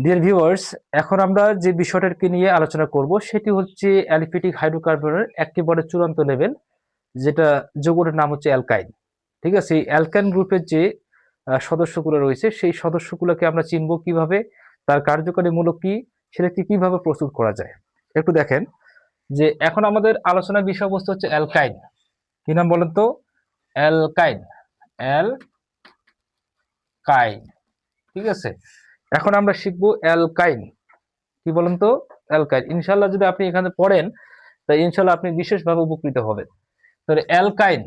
Dear viewers, এখন আমরা যে বিষয়টাকে নিয়ে আলোচনা করব সেটি হচ্ছে অ্যালিফেটিক হাইড্রোকার্বনের একেবারে চূড়ান্ত লেভেল, যেটা যৌগটার নাম হচ্ছে অ্যালকাইন। ঠিক আছে, এই অ্যালকাইন গ্রুপের যে সদস্যগুলো রয়েছে সেই সদস্যগুলোকে আমরা চিনব কিভাবে, তার কার্যকরী মূলক কি, সেটাকে কিভাবে প্রস্তুত করা যায়। একটু দেখেন যে এখন আমাদের আলোচনার বিষয়বস্তু হচ্ছে অ্যালকাইন। কি নাম বলেন তো? অ্যালকাইন। অ্যালকাইন। ঠিক আছে, এখন আমরা শিখবো অ্যালকাইন। কি বলেন তো? অ্যালকাইন। ইনশাল্লাহ যদি আপনি এখানে পড়েন তাই ইনশাল্লাহ আপনি বিশেষভাবে উপকৃত হবেন। তাহলে অ্যালকাইন,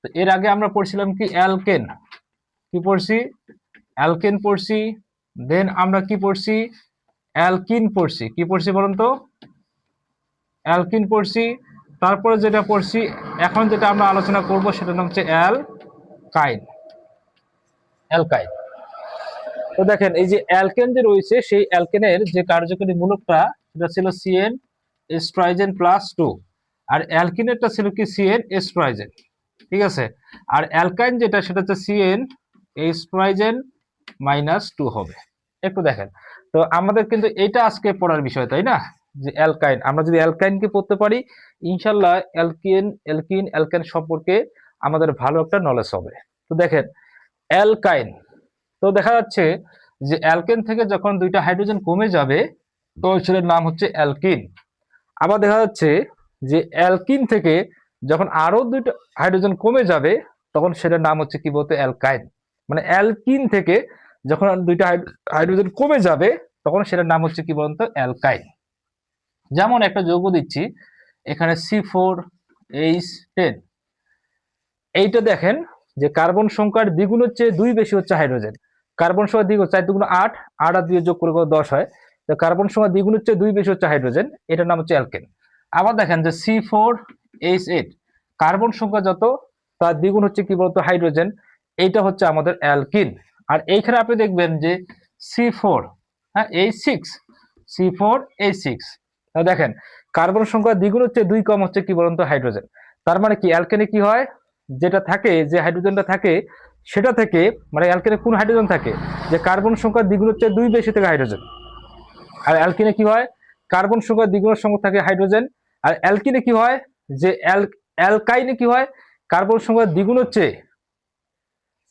তো এর আগে আমরা পড়ছিলাম কি অ্যালকেন। কি পড়ছি? অ্যালকেন পড়ছি। দেন আমরা কি পড়ছি? অ্যালকিন পড়ছি। কি পড়ছি বলুন তো? অ্যালকিন পড়ছি। তারপরে যেটা পড়ছি, এখন যেটা আমরা আলোচনা করব সেটার নাম হচ্ছে অ্যালকাইন। অ্যালকাইন। তো দেখেন এই যে অ্যালকেন যে রয়েছে, সেই অ্যালকেনের যে কার্যকরী মূলকটা সেটা ছিল সিএন এস্ট্রাইজেন প্লাস 2, আর অ্যালকিনেরটা ছিল কি সিএন এস্ট্রাইজেন। ঠিক আছে, আর অ্যালকাইন যেটা সেটা হচ্ছে সিএন এস্ট্রাইজেন -2 হবে। একটু দেখেন, তো আমাদের কিন্তু এটা আজকে পড়ার বিষয়, তাই না? যে অ্যালকাইন, আমরা যদি অ্যালকাইনকে পড়তে পারি ইনশাল্লাহ অ্যালকেন সম্পর্কে আমাদের ভালো একটা নলেজ হবে। তো দেখেন অ্যালকাইন, তো দেখা যাচ্ছে যে অ্যালকেন থেকে যখন দুইটা হাইড্রোজেন কমে যাবে তো সেটার নাম হচ্ছে অ্যালকিন। আবার দেখা যাচ্ছে যে অ্যালকিন থেকে যখন আরো দুইটা হাইড্রোজেন কমে যাবে তখন সেটার নাম হচ্ছে কি বলতে? অ্যালকাইন। মানে অ্যালকিন থেকে যখন দুইটা হাইড্রোজেন কমে যাবে তখন সেটার নাম হচ্ছে কি বলতো? অ্যালকাইন। যেমন একটা যৌগ দিচ্ছি এখানে C4H10, এইটা দেখেন যে কার্বন সংখ্যার দ্বিগুণের চেয়ে 2 বেশি হচ্ছে হাইড্রোজেন। কার্বন সংখ্যা দ্বিগুণ, 4 দুগুণ 8, 8 আর 2 যোগ করে 10 হয়। তো কার্বন সংখ্যা দ্বিগুণের চেয়ে 2 বেশি হচ্ছে হাইড্রোজেন, এটার নাম হচ্ছে অ্যালকেন। আবার দেখেন যে C4H8, কার্বন সংখ্যা যত তার দ্বিগুণ হচ্ছে কি বলতো? হাইড্রোজেন, এইটা হচ্ছে আমাদের অ্যালকিন। আর এইখানে আপনি দেখবেন যে C4, হ্যাঁ H6, C4H6, দেখেন কার্বন সংখ্যা দ্বিগুণ হচ্ছে 2 কম হচ্ছে কি বলতো? হাইড্রোজেন। তার মানে কি অ্যালকেনে কি হয়, যেটা থাকে, যে হাইড্রোজেনটা থাকে সেটা থেকে, মানে অ্যালকেনে কোন হাইড্রোজেন থাকে যে কার্বন সংখ্যা দ্বিগুণ হচ্ছে 2 বেশি থেকে হাইড্রোজেন, আর অ্যালকিনে কি হয় কার্বন সংখ্যা দ্বিগুণের সংখ্যা থাকে হাইড্রোজেন। আর অ্যালকিনে কি হয় যে অ্যালকাইনে কি হয়, কার্বন সংখ্যা দ্বিগুণ হচ্ছে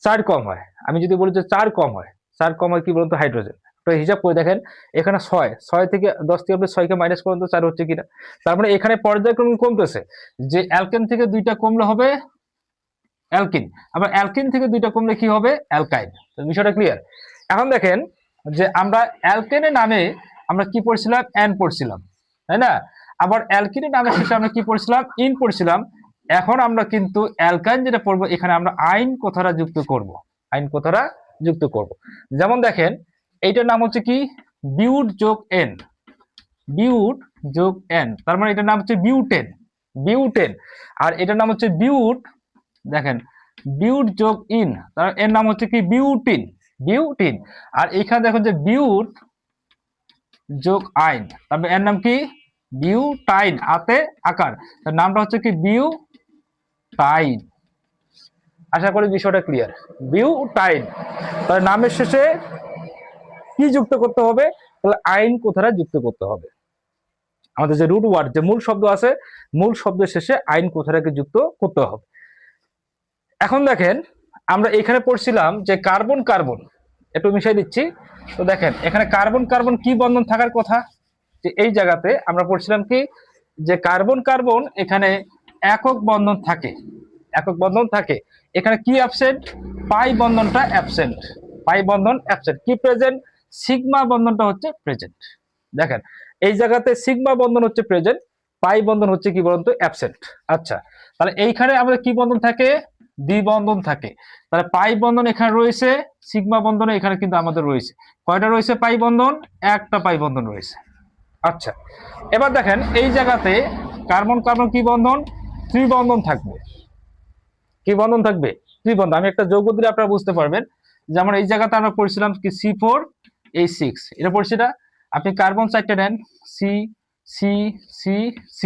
4 কম হয়। আমি যদি বলি যে 4 কম হয়, 4 কম হয় কি বলতো? হাইড্রোজেন। তো হিসাব করে দেখেন এখানে 6 থেকে 10 থেকে আপনি 6 কে মাইনাস করেন তো 4 হচ্ছে কিনা। তার মানে এখানে পর্যায়ক্রমে কমতেছে, যে অ্যালকেন থেকে 2টা কমলে হবে অ্যালকিন, আবার অ্যালকিন থেকে 2টা কমলে কি হবে? অ্যালকাইন। তো বিষয়টা ক্লিয়ার। এখন দেখেন যে আমরা অ্যালকেনের নামে আমরা কি পড়ছিলাম? অ্যান পড়ছিলাম, তাই না? আবার অ্যালকিনের নামে শেষে আমরা কি পড়ছিলাম? ইন পড়ছিলাম। এখন আমরা কিন্তু অ্যালকাইন যেটা পড়বো এখানে আমরা আইন কথাটা যুক্ত করব। আইন কথাটা যুক্ত করব। যেমন দেখেন এইটার নাম হচ্ছে কি? বিউট যোগ এন। বিউট যোগ এন, তার মানে এটার নাম হচ্ছে বিউটেন। বিউটেন। আর এটার নাম হচ্ছে বিউট, দেখেন বিউট যোগ ইন, তার এর নাম হচ্ছে কি? বিউটিন। বিউটিন। আর এখানে দেখো যে বিউট যোগ আইন, তারপরে এর নাম কি? বিউটাইন, আতে আকার, তার নামটা হচ্ছে কি? বিউটাইন। আশা করি বিষয়টা ক্লিয়ার। বিউটাইন, তার নামের শেষে কি যুক্ত করতে হবে? তাহলে আইন কথাটা যুক্ত করতে হবে। আমাদের যে রুট ওয়ার্ড, যে মূল শব্দ আছে, মূল শব্দের শেষে আইন কথাটাকে যুক্ত করতে হবে। এখন দেখেন আমরা এখানে পড়ছিলাম যে কার্বন কার্বন, একটু মিশাই দিচ্ছি। তো দেখেন এখানে কার্বন কার্বন কি বন্ধন থাকার কথা, যে এই জায়গাতে আমরা পড়ছিলাম কি যে কার্বন কার্বন এখানে একক বন্ধন থাকে। একক বন্ধন থাকে। এখানে কি অ্যাবসেন্ট? পাই বন্ধনটা অ্যাবসেন্ট। পাই বন্ধন অ্যাবসেন্ট। কি প্রেজেন্ট? সিগমা বন্ধনটা হচ্ছে প্রেজেন্ট। দেখেন এই জায়গাতে সিগমা বন্ধন হচ্ছে প্রেজেন্ট, পাই বন্ধন হচ্ছে কি বলতো? অ্যাবসেন্ট। আচ্ছা, তাহলে এইখানে আমাদের কি বন্ধন থাকে? দ্বিবন্ধন থাকে। তাহলে পাই বন্ধন এখানে রয়েছে, সিগমা বন্ধন এখানে কিন্তু আমাদের রয়েছে। কয়টা রয়েছে পাই বন্ধন? একটা পাই বন্ধন রয়েছে। আচ্ছা, এবার দেখেন এই জায়গাতে কার্বন কার্বন কি বন্ধন? ত্রিবন্ধন থাকবে। কি বন্ধন থাকবে? ত্রিবন্ধন। আমি একটা যৌগ দিলে আপনারা বুঝতে পারবেন। যেমন এই জায়গাতে আমরা পড়ছিলাম কি C4H6, এটা পড়ছি না? আপনি কার্বন 4টা নেন, C C C C।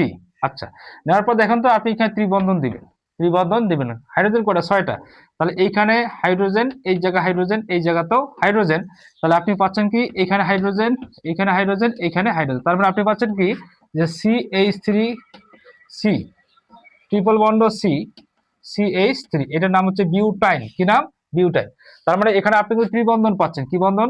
আচ্ছা, নেওয়ার পর দেখেন তো আপনি এখানে ত্রিবন্ধন দিবেন। ত্রিবন্ধন দিবেন না। হাইড্রোজেন কয়টা? 6টা। তাহলে এইখানে হাইড্রোজেন, এই জায়গা হাইড্রোজেন, এই জায়গাতেও হাইড্রোজেন। তাহলে আপনি পাচ্ছেন কি এখানে হাইড্রোজেন, এখানে হাইড্রোজেন, এখানে হাইড্রোজেন। তার মানে আপনি পাচ্ছেন কি যে CH3C, ট্রিপল বন্ড CH3, এটার নাম হচ্ছে বিউটাইন। কি নাম? বিউটাইন। তার মানে এখানে আপনি ত্রিবন্ধন পাচ্ছেন। কি বন্ধন?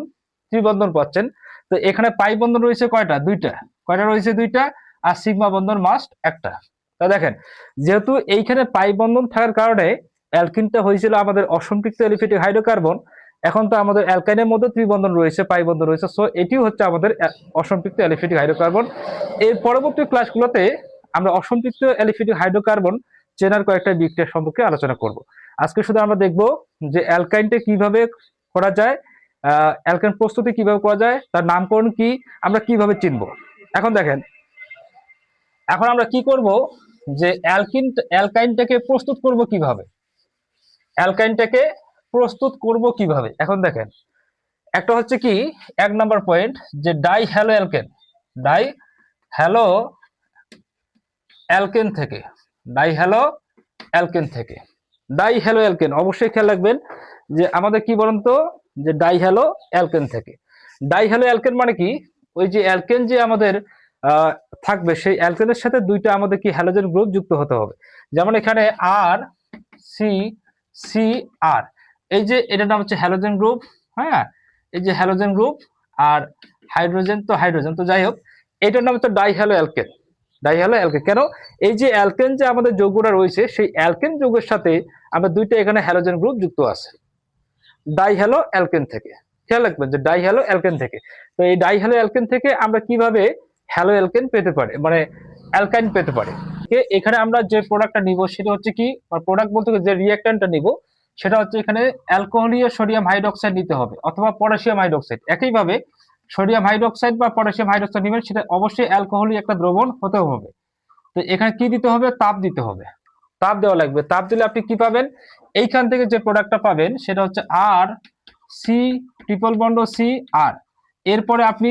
ত্রিবন্ধন পাচ্ছেন। তো এখানে পাই বন্ধন রয়েছে কয়টা? 2টা। কয়টা রয়েছে? 2টা। আর সিগমা বন্ধন মাস্ট একটা। তা দেখেন, যেহেতু এইখানে পাই বন্ধন থাকার কারণে অ্যালকিনটা হয়েছিল আমাদের অসম্পৃক্ত অ্যালিফেটিক হাইড্রোকার্বন। এখন তো আমাদের অ্যালকাইনের মধ্যে ত্রিবন্ধন রয়েছে, পাই বন্ধন রয়েছে, সো এটিও হচ্ছে আমাদের অসম্পৃক্ত অ্যালিফেটিক হাইড্রোকার্বন। এর পরবর্তী ক্লাসগুলোতে আমরা অসম্পৃক্ত অ্যালিফেটিক হাইড্রোকার্বন চেনার কয়েকটা বিক্রিয়া সম্পর্কে আলোচনা করব। আজকে শুধু আমরা দেখব যে অ্যালকাইনটা কিভাবে করা যায়, অ্যালকাইন প্রস্তুতি কিভাবে করা যায়, তার নামকরণ কি, আমরা কিভাবে চিনব। এখন দেখেন, এখন আমরা কি করব যে অ্যালকাইনটাকে প্রস্তুত করব কিভাবে, অ্যালকাইনটাকে প্রস্তুত করব কিভাবে। এখন দেখেন, একটা হচ্ছে কি 1 নাম্বার পয়েন্ট যে die hello alkane, die hello alkane থেকে, ডাই হ্যালো অ্যালকেন থেকে, ডাই হ্যালো অ্যালকেন অবশ্যই খেয়াল রাখবেন যে আমাদের কি বলেন তো, যে ডাই হ্যালো অ্যালকেন থেকে। ডাই হ্যালো অ্যালকেন মানে কি, ওই যে অ্যালকেন যে আমাদের থাকবে সেই অ্যালকেনের সাথে 2টা আমাদের কি হ্যালোজেন গ্রুপ যুক্ত হতে হবে। যেমন এখানে আর সি সি আর, এই যে এটার নাম হচ্ছে হ্যালোজেন গ্রুপ। হ্যাঁ, এই যে হ্যালোজেন গ্রুপ, আর হাইড্রোজেন তো হাইড্রোজেন, তো যাই হোক এটার নাম হচ্ছে die hello alkane. Die hello alkane কেন? এই যে অ্যালকেন যে আমাদের যৌগটা রয়েছে সেই অ্যালকেন যৌগের সাথে আমরা 2টা এখানে হ্যালোজেন গ্রুপ যুক্ত আছে ডাই হ্যালো অ্যালকেন থেকে। খেয়াল রাখবেন যে ডাই হ্যালো অ্যালকেন থেকে। তো এই ডাই হ্যালো অ্যালকেন থেকে আমরা কিভাবে হ্যালো অ্যালকেন পেতে পারি, মানে অ্যালকাইন পেতে পারি। এখানে আমরা যে প্রোডাক্টটা নিব সেটা হচ্ছে কি, প্রোডাক্ট বলতে যে রিঅ্যাকট্যান্টটা নিব সেটা হচ্ছে এখানে অ্যালকোহলীয় সোডিয়াম হাইড্রোক্সাইড নিতে হবে অথবা পটাশিয়াম হাইড্রোক্সাইড। একইভাবে সোডিয়াম হাইড্রোক্সাইড বা পটাশিয়াম হাইড্রোক্সাইড নেবেন, সেটা অবশ্যই অ্যালকোহলীয় একটা দ্রবণ হতে হবে। তো এখানে কি দিতে হবে? তাপ দিতে হবে, তাপ দেওয়া লাগবে। তাপ দিলে আপনি কি পাবেন? এইখান থেকে যে প্রোডাক্টটা পাবেন সেটা হচ্ছে আর সি ট্রিপল বন্ড সি আর, এরপরে আপনি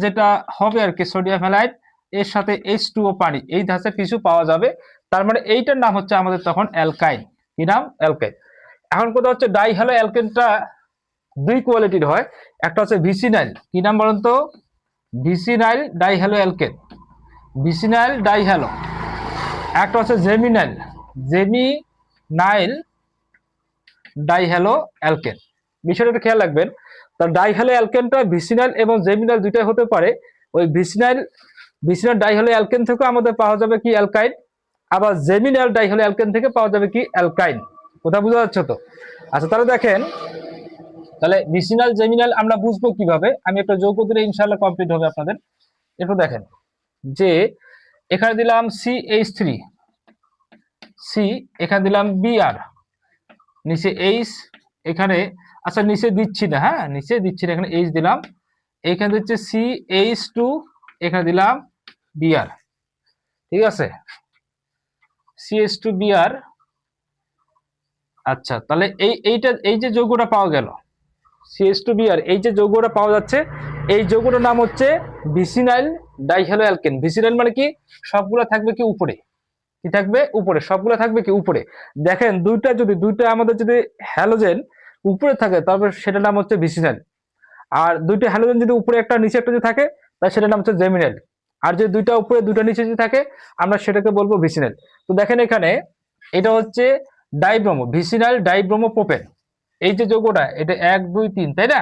যেটা হবে আর কি সোডিয়াম হ্যালাইড, এর সাথে H2O পানি, এই ধাঁচের কিছু পাওয়া যাবে। তার মানে এইটার নাম হচ্ছে আমাদের তখন অ্যালকাইন। কি নাম? অ্যালকাইন। এখন কথা হচ্ছে ডাই হ্যালো অ্যালকেনটা 2 কোয়ালিটির হয়। একটা হচ্ছে ভিসিনাইল। কি নাম বলেন তো? ভিসিনাইল die hello alkane, ভিসিনাইল die hello. একটা হচ্ছে জেমিনাইল, জেমিনাইল ডাই হ্যালো অ্যালকেন। বিষয়টা খেয়াল রাখবেন। তার ডাই হ্যালো অ্যালকেনটা ভিসিনাইল এবং জেমিনাইল দুইটাই হতে পারে। ওই ভিসিনাইল ডাই হ্যালো অ্যালকেন থেকে আমাদের পাওয়া যাবে কি অ্যালকাইন, আবার জেমিনাইল ডাই হ্যালো অ্যালকেন থেকে পাওয়া যাবে কি অ্যালকাইন। কথা বোঝা যাচ্ছে তো? আচ্ছা, তাহলে দেখেন, তাহলে ভিসিনাইল জেমিনাইল আমরা বুঝবো কিভাবে? আমি একটা যৌগ দিলে ইনশাআল্লাহ কমপ্লিট হবে আপনাদের। একটু দেখেন যে এখানে দিলাম CH3 সি, এখানে দিলাম Br, নিচে H, এখানে আচ্ছা নিচে দিচ্ছি না, হ্যাঁ নিচে দিচ্ছি না, এখানে H দিলাম, এখানে হচ্ছে CH2, এখানে দিলাম Br। ঠিক আছে, CH2Br। আচ্ছা, তাহলে এই যে যৌগটা পাওয়া গেল CH2Br, এই যে যৌগটা পাওয়া যাচ্ছে, এই যৌগটার নাম হচ্ছে ভিসিনাইল ডাইহ্যালো অ্যালকেন। ভিসিনাইল মানে কি? সবগুলো থাকবে কি উপরে, কি থাকবে? উপরে, সবগুলো থাকবে কি উপরে। দেখেন দুইটা আমাদের যদি হ্যালোজেন উপরে থাকে তবে সেটার নাম হচ্ছে ভিসিনাইল, আর 2টা হ্যালোজেন যদি উপরে একটা নিচে একটা যদি থাকে তাহলে সেটার নাম হচ্ছে জেমিনাইল, আর যে 2টা উপরে 2টা নিচে যদি থাকে আমরা সেটাকে বলবো ভিসিনাইল। তো দেখেন এখানে এটা হচ্ছে ডাইব্রোমো, ভিসিনাইল ডাইব্রোমো প্রোপেন। এই যে যৌগটা এটা 1 2 3, তাই না?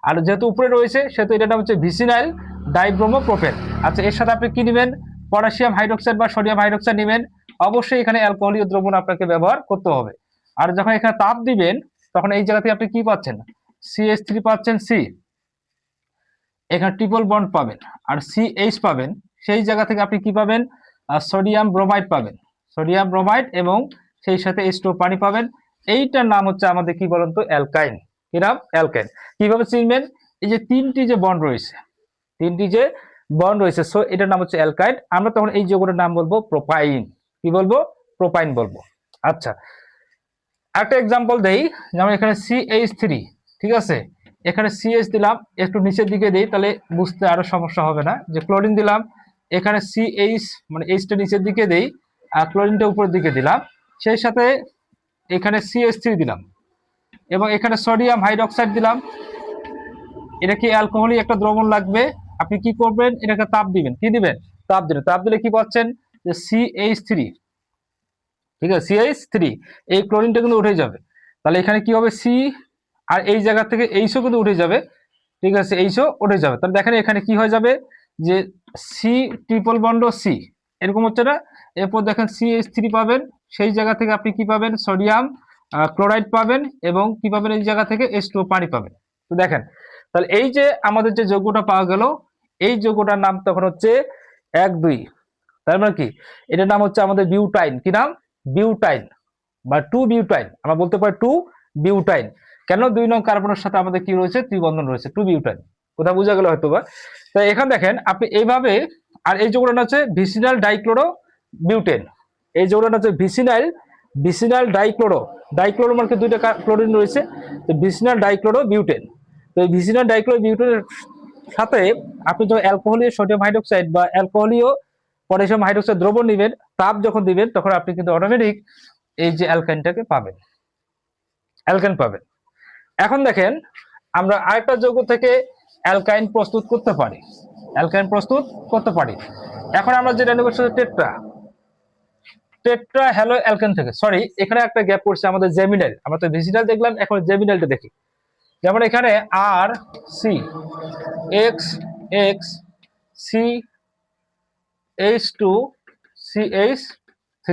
আর যেহেতু উপরে রয়েছে সেহেতু এটার নাম হচ্ছে ভিসিনাইল ডাইব্রোমো প্রোপেন। আচ্ছা, এর সাথে আপনি কি নেবেন? পটাশিয়াম হাইড্রোক্সাইড বা সোডিয়াম হাইড্রোক্সাইড নেবেন। অবশ্যই এখানে অ্যালকোহলীয় দ্রবণ আপনাকে ব্যবহার করতে হবে। আর যখন এখানে তাপ দিবেন তখন এই জায়গা থেকে আপনি কি পাচ্ছেন? CH3 পাচ্ছেন, সি, এখানে ট্রিপল বন্ড পাবেন, আর CH পাবেন। সেই জায়গা থেকে আপনি কি পাবেন? সোডিয়াম ব্রোমাইড পাবেন, সোডিয়াম ব্রোমাইড, এবং সেই সাথে H2O পানি পাবেন। এইটার নাম হচ্ছে আমাদের কি বলেন তো? অ্যালকাইন। কি নাম? অ্যালকাইন। কিভাবে চিনবেন? এই যে 3টি যে বন্ড রয়েছে, 3টি যে বন্ড রয়েছে, সো এটার নাম হচ্ছে অ্যালকাইন। আমরা তখন এই যৌগটার নাম বলবো প্রোপাইন। কি বলবো? প্রোপাইন বলবো। আচ্ছা, একটা এক্সাম্পল দেই, যেমন এখানে CH3, ঠিক আছে, এখানে CH দিলাম, একটু নিচের দিকে দিই তাহলে বুঝতে আরো সমস্যা হবে না। যে ক্লোরিন দিলাম, এখানে CH মানে H টা নিচের দিকে দেই আর ক্লোরিনটা উপরের দিকে দিলাম। সেই সাথে এখানে CH3 দিলাম এবং এখানে সোডিয়াম হাইড্রোক্সাইড দিলাম। এটা কি অ্যালকোহলিক একটা দ্রবণ লাগবে, আপনি কি করবেন, এটাকে তাপ দিবেন। কি দিবেন? তাপ দিবেন। তাপ দিলে কি পাচ্ছেন যে CH3, ঠিক আছে, CH3, এই ক্লোরিনটা কিন্তু উঠে যাবে। তাহলে এখানে কি হবে, সি, আর এই জায়গা থেকে এইচও কিন্তু উঠে যাবে, ঠিক আছে, এইচও উঠে যাবে। তাহলে দেখেন এখানে কি হয়ে যাবে যে সি ট্রিপল বন্ড সি, এরকম হচ্ছে না। এরপর দেখেন CH3 পাবেন, সেই জায়গা থেকে আপনি কি পাবেন, সোডিয়াম ক্লোরাইড পাবেন, এবং কি পাবেন, এই জায়গা থেকে H2O পানি পাবেন। তো দেখেন তাহলে এই যে আমাদের যে যৌগটা পাওয়া গেল, এই যৌগটার নাম তখন হচ্ছে 1,2। তার মানে কি, এটার নাম হচ্ছে আমাদের বিউটাইন। কি নাম? বিউটাইন বা 2 বিউটাইন। আমরা বলতে পারি 2 বিউটাইন। কেন? 2 নং কার্বনের সাথে আমাদের কি রয়েছে, ত্রিবন্ধন রয়েছে, 2 বিউটাইন। কোথা বোঝা গেল হয়তো বা। তো এখানে দেখেন আপনি এইভাবে, আর এই যৌগটা হচ্ছে ভিসিনাল ডাইক্লোরো বিউটেন। এই যৌগটা হচ্ছে ভিসিনাল ডাইক্লোরো, ডাইক্লোরো মানে দুইটা ক্লোরিন রয়েছে, তো ভিসিনাল ডাইক্লোরো বিউটেন। তো এই ভিসিনাল ডাইক্লোরো বিউটেনের সাথে আপনি যখন অ্যালকোহলীয় সোডিয়াম হাইড্রোক্সাইড বা অ্যালকোহলীয় পটাশিয়াম হাইড্রোক্সাইড দ্রবণ নেবেন, তাপ যখন দিবেন, তখন আপনি কিন্তু অটোমেটিক এই যে অ্যালকাইনটাকে পাবেন, অ্যালকাইন পাবেন। এখন দেখেন আমরা আরেকটা যৌগ থেকে অ্যালকাইন প্রস্তুত করতে পারি, অ্যালকাইন প্রস্তুত করতে পারি। এখন আমরা যেটা নেব সেটা টেট্রা, টেট্রা হ্যালো অ্যালকেন থেকে। সরি, এখানে একটা গ্যাপ পড়ছে আমাদের জেমিনাইল। আমরা তো ভিসিনাল দেখলাম, এখন জেমিনাইলটা দেখি। যেমন এখানে R C X X C H2 CH3,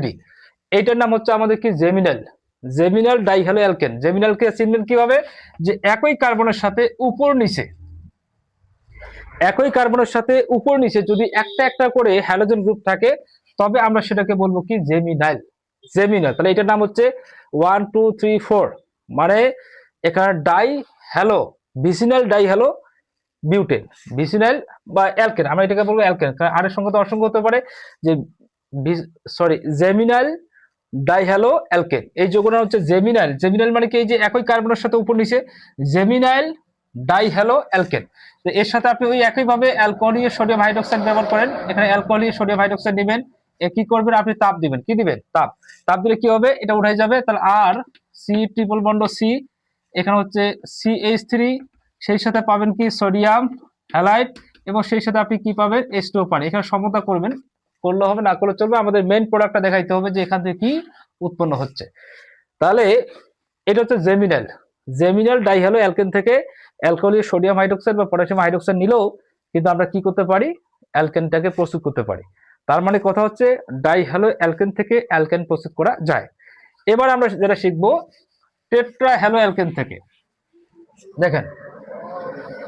এইটার নাম হচ্ছে আমাদের কি, জেমিনাইল, জেমিনাল ডাইহ্যালো অ্যালকেন। জেমিনালকে চিনবেন কিভাবে, যে একই কার্বনের সাথে উপর নিচে, একই কার্বনের সাথে উপর নিচে যদি একটা একটা করে হ্যালোজেন গ্রুপ থাকে, তবে আমরা সেটাকে বলবো কি, জেমিনাইল, জেমিনাইল। তাহলে এটার নাম হচ্ছে 1 2 3 4, মানে এখানে die hello, vicinal die hello butane, ভিসিনাইল বা অ্যালকেন, আমরা এটাকে বলবো অ্যালকেন। কারণ আরের সংখ্যা তো অসংখ্য হতে পারে, যে সরি জেমিনাইল ডাইহ্যালো অ্যালকেন। এই যৌগটা হচ্ছে জেমিনাইল। জেমিনাইল মানে কি, এই যে একই কার্বনের সাথে উপর নিচে, জেমিনাইল ডাইহ্যালো অ্যালকেন। তো এর সাথে আপনি ওই একইভাবে অ্যালকোহলীয় সোডিয়াম হাইড্রোক্সাইড ব্যবহার করেন। এখানে অ্যালকোহলীয় সোডিয়াম হাইড্রোক্সাইড নেবেন, কি করবেন আপনি, তাপ দিবেন। কি দিবেন? তাপ। তাপ দিলে কি হবে, এটা উঠে যাবে। তাহলে আর সি ট্রিপল বন্ড সি, এখানে হচ্ছে CH3, সেই সাথে পাবেন কি, সোডিয়াম হ্যালাইড, এবং সেই সাথে আপনি কি পাবেন, H2O পানি। এখানে সমতা করবেন, করলে হবে, না করলে চলবে। আমাদের মেইন প্রোডাক্টটা দেখাইতে হবে যে এখান থেকে কি উৎপন্ন হচ্ছে। তাহলে এটা হচ্ছে জেমিনাইল, জেমিনাইল ডাইহ্যালো অ্যালকেন থেকে অ্যালকোহলীয় সোডিয়াম হাইড্রোক্সাইড বা পটাশিয়াম হাইড্রোক্সাইড নিলেও কিন্তু আমরা কি করতে পারি, অ্যালকেনটাকে প্রস্তুত করতে পারি। তার মানে কথা হচ্ছে ডাইহ্যালো অ্যালকেন থেকে অ্যালকেন প্রস্তুত করা যায়। এবার আমরা যেটা শিখবো টেট্রা হ্যালো অ্যালকেন থেকে। দেখেন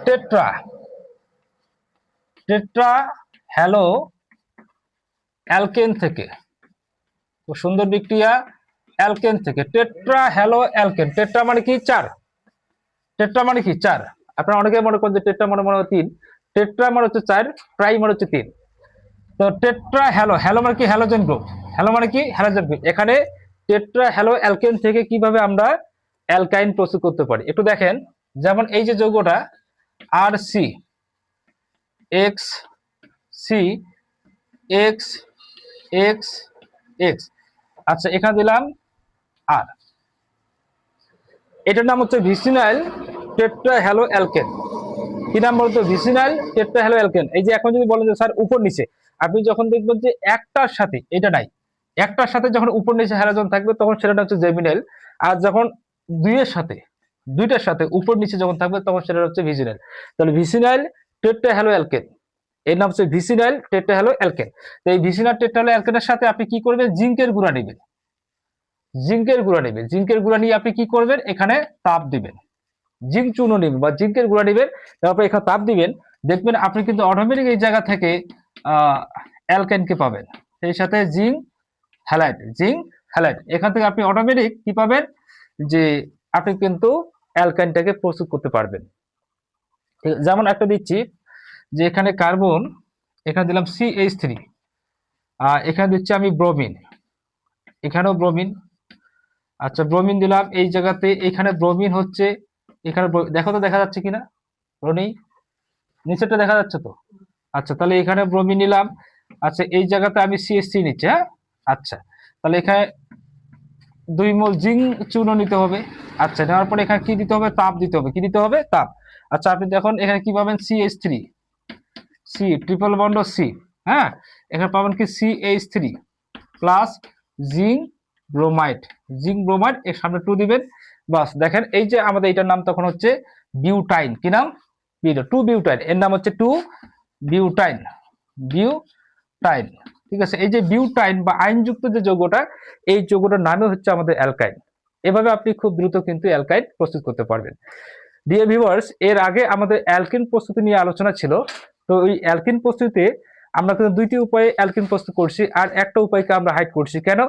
টেট্রা, টেট্রা হ্যালো অ্যালকেন থেকে, খুব সুন্দর বিক্রিয়া, অ্যালকেন থেকে টেট্রা হ্যালো অ্যালকেন। টেট্রা মানে কি, 4, টেট্রা মানে কি 4। আপনারা অনেকে মনে করেন যে টেট্রা মানে মনে হয় 3, টেট্রা মানে হচ্ছে 4, ট্রাই মানে হচ্ছে 3। তো টেট্রা হ্যালো, হ্যালো মানে কি, হ্যালোজেন গ্রুপ, হ্যালো মানে কি, হ্যালোজেন গ্রুপ। এখানে টেট্রা হ্যালো অ্যালকেন থেকে কিভাবে আমরা অ্যালকাইন প্রস্তুত করতে পারি একটু দেখেন। যেমন এই যে যৌগটা R C X C X X X, আচ্ছা এখানে দিলাম আর, এটার নাম হচ্ছে ভিসিনাইল টেট্রা হ্যালো অ্যালকেন। কি নাম বলতো, ভিসিনাইল টেট্রা হ্যালো অ্যালকেন। এই যে এখন যদি বলেন যে স্যার উপর নিচে, আপনি যখন দেখবেন যে একটার সাথে, এটা নাই, একটার সাথে যখন উপর নিচে হ্যালোজেন থাকবে তখন সেটা হচ্ছে জেমিনাইল, আর যখন দুইয়ের সাথে, দুইটার সাথে উপর নিচে যখন থাকবে তখন সেটা হচ্ছে ভিসিনাইল। তাহলে ভিসিনাইল টেট্রা হ্যালো অ্যালকেন, এর নাম হচ্ছে ভিসিনাইল টেট্রা হ্যালো অ্যালকেন। তো এই ভিসিনাইল টেট্রা হ্যালো অ্যালকেনের সাথে আপনি কি করবেন, জিঙ্কের গুঁড়া নেবেন, জিঙ্কের গুঁড়া নেবেন। জিঙ্কের গুঁড়া নিয়ে আপনি কি করবেন, এখানে তাপ দিবেন, জিঙ্ক চূর্ণ নেবেন বা জিঙ্কের গুঁড়া নেবেন, তারপর এখানে তাপ দিবেন। দেখবেন আপনি কিন্তু অটোমেটিক এই জায়গা থেকে অ্যালকেনকে পাবেন, সেই সাথে জিঙ্ক হ্যালাইড, জিঙ্ক হ্যালাইড। এখান থেকে আপনি অটোমেটিক কি পাবেন, যে আপনি কিন্তু অ্যালকাইনটাকে প্রস্তুত করতে পারবেন। যেমন একটা দিচ্ছি, যে এখানে কার্বন, এখানে দিলাম CH3, এখানে দিচ্ছি আমি ব্রোমিন, এখানেও ব্রোমিন, আচ্ছা ব্রোমিন দিলাম এই জায়গাতে, এখানে ব্রোমিন হচ্ছে, এখানে দেখো তো দেখা যাচ্ছে কিনা, রনি নিচেরটা দেখা যাচ্ছে তো, আচ্ছা তাহলে এখানে ব্রোমিন নিলাম, আচ্ছা এই জায়গাতে আমি CH3 নিচ্ছি, হ্যাঁ, আচ্ছা তাহলে এখানে 2 মোল জিঙ্ক চূর্ণ নিতে হবে। আচ্ছা, নেওয়ার পরে এখানে কি দিতে হবে? তাপ দিতে হবে। কি দিতে হবে? তাপ। আচ্ছা, আপনি দেখুন এখানে কি পাবেন? CH3, C triple bond C, হ্যাঁ, এখানে পাবেন কি CH3 plus zinc bromide, zinc bromide এর সামনে 2 দিবেন। বাস, দেখেন এই যে আমাদের এটার নাম তখন হচ্ছে বিউটাইন। কি নাম? 2 বিউটাইন, এর নাম হচ্ছে 2 বিউটাইন, বিউটাইন। ঠিক আছে, এই যে বিউটাইন বা আইনযুক্ত যে যৌগটা, এই যৌগটার নামে হচ্ছে আমাদের অ্যালকাইন। এভাবে আপনি খুব দ্রুত কিন্তু অ্যালকাইন প্রস্তুত করতে পারবেন। ডিয়ার ভিউয়ার্স, এর আগে আমাদের অ্যালকিন প্রস্তুতি নিয়ে আলোচনা ছিল। তো ওই অ্যালকিন প্রস্তুতিতে আমরা কিন্তু 2টি উপায়ে অ্যালকিন প্রস্তুত করছি, আর একটা উপায়কে আমরা হাইড করছি। কেন?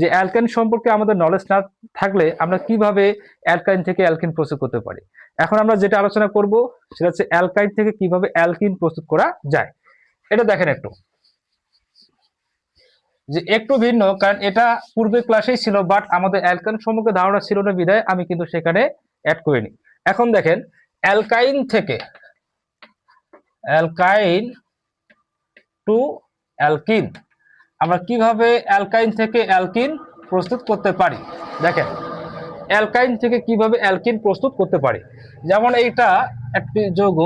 যে অ্যালকাইন সম্পর্কে আমাদের নলেজ না থাকলে আমরা কিভাবে অ্যালকাইন থেকে অ্যালকিন প্রস্তুত করতে পারি। এখন আমরা যেটা আলোচনা করব সেটা হচ্ছে অ্যালকাইন থেকে কিভাবে অ্যালকিন প্রস্তুত করা যায়। এটা দেখেন একটু, যে একটু ভিন্ন, কারণ এটা পূর্বে ক্লাসেই ছিল, বাট আমাদের অ্যালকাইন সম্পর্কে ধারণা ছিল না বিধায় আমি কিন্তু সেখানে অ্যাড করিনি। এখন দেখেন, অ্যালকাইন থেকে অ্যালকাইন টু অ্যালকিন আমরা কিভাবে অ্যালকাইন থেকে অ্যালকিন প্রস্তুত করতে পারি। দেখেন, অ্যালকাইন থেকে কিভাবে অ্যালকিন প্রস্তুত করতে পারি। যেমন এইটা একটি যৌগ,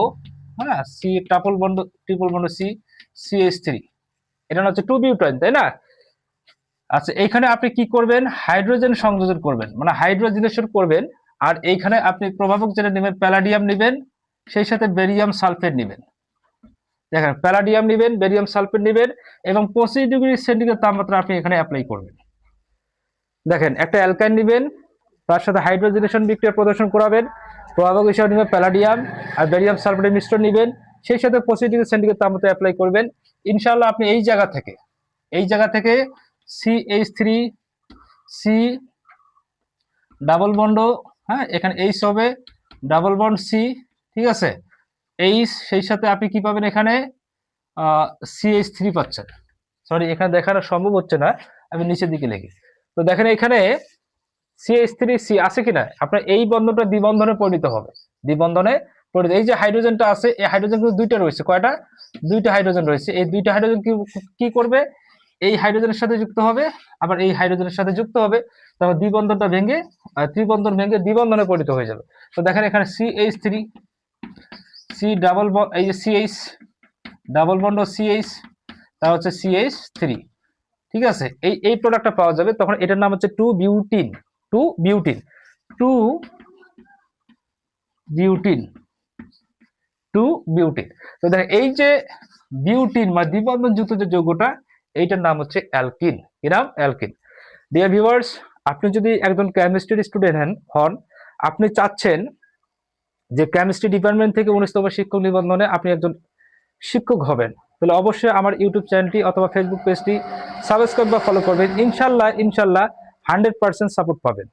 হ্যাঁ, C triple bond C, CH3, এটা হচ্ছে 2 বিউটাইন, তাই না? আচ্ছা, এইখানে আপনি কি করবেন? হাইড্রোজেন সংযোজন করবেন, মানে হাইড্রোজেনেশন করবেন। আর এইখানে আপনি প্রভাবক যেটা নেবেন, প্যালাডিয়াম নেবেন, সেই সাথে বেরিয়াম সালফেট নেবেন। দেখেন, প্যালাডিয়াম নেবেন, বেরিয়াম সালফেট নেবেন, এবং 25°C তাপমাত্রা আপনি এখানে অ্যাপ্লাই করবেন। দেখেন, একটা অ্যালকাইন নেবেন, তার সাথে হাইড্রোজেনেশন বিক্রিয়া প্রদর্শন করাবেন, প্রভাবক হিসেবে নেবেন প্যালাডিয়াম আর বেরিয়াম সালফেটের মিশ্রণ নেবেন, সেই সাথে 25°C তাপমাত্রা অ্যাপ্লাই করবেন। ইনশাআল্লাহ আপনি এই জায়গা থেকে CH3 C ডাবল বন্ড, হ্যাঁ, এখানে H হবে, ডাবল বন্ড C, ঠিক আছে, H, সেই সাথে আপনি কি পাবেন? এখানে CH3 পাচ্ছেন। সরি, এখানে দেখানো সম্ভব হচ্ছে না, আমি নিচের দিকে লিখি। তো দেখেন এখানে CH3C আছে কিনা, আপনার এই বন্ধনটা দ্বিবন্ধনে পরিণত হবে, দ্বিবন্ধনে পরিণত। এই যে হাইড্রোজেনটা আছে, এই হাইড্রোজেন কিন্তু 2টা রয়েছে। কয়টা? 2টা হাইড্রোজেন রয়েছে। এই 2টা হাইড্রোজেন কি করবে? এই হাইড্রোজেনের সাথে যুক্ত হবে, আবার এই হাইড্রোজেনের সাথে যুক্ত হবে, তারপর দ্বিবন্ধনটা ভেঙে ত্রিবন্ধন ভেঙে দ্বিবন্ধনে পরিণত হয়ে যাবে। তো দেখেন এখানে CH3 C ডাবল বন্ড, এই যে CH ডাবল বন্ড CH, তা হচ্ছে CH3, ঠিক আছে, এই প্রোডাক্টটা পাওয়া যাবে। তখন এটার নাম হচ্ছে 2 বিউটিন, 2 বিউটিন, 2 বিউটিন, 2 বিউটিন। তো দেখেন এই যে বিউটিন বা দ্বিবন্ধন যুক্ত যে যৌগটা, এইটার নাম হচ্ছে অ্যালকিন। এর নাম অ্যালকিন। ডিয়ার ভিউয়ার্স, আপনি যদি একজন কেমিস্ট্রির স্টুডেন্ট হন, আপনি চাচ্ছেন যে কেমিস্ট্রি ডিপার্টমেন্ট থেকে 19তম শিক্ষক নিবন্ধনে আপনি একজন শিক্ষক হবেন, তাহলে অবশ্যই আমার ইউটিউব চ্যানেলটি অথবা ফেসবুক পেজটি সাবস্ক্রাইব বা ফলো করবেন। ইনশাল্লাহ 100% সাপোর্ট পাবেন।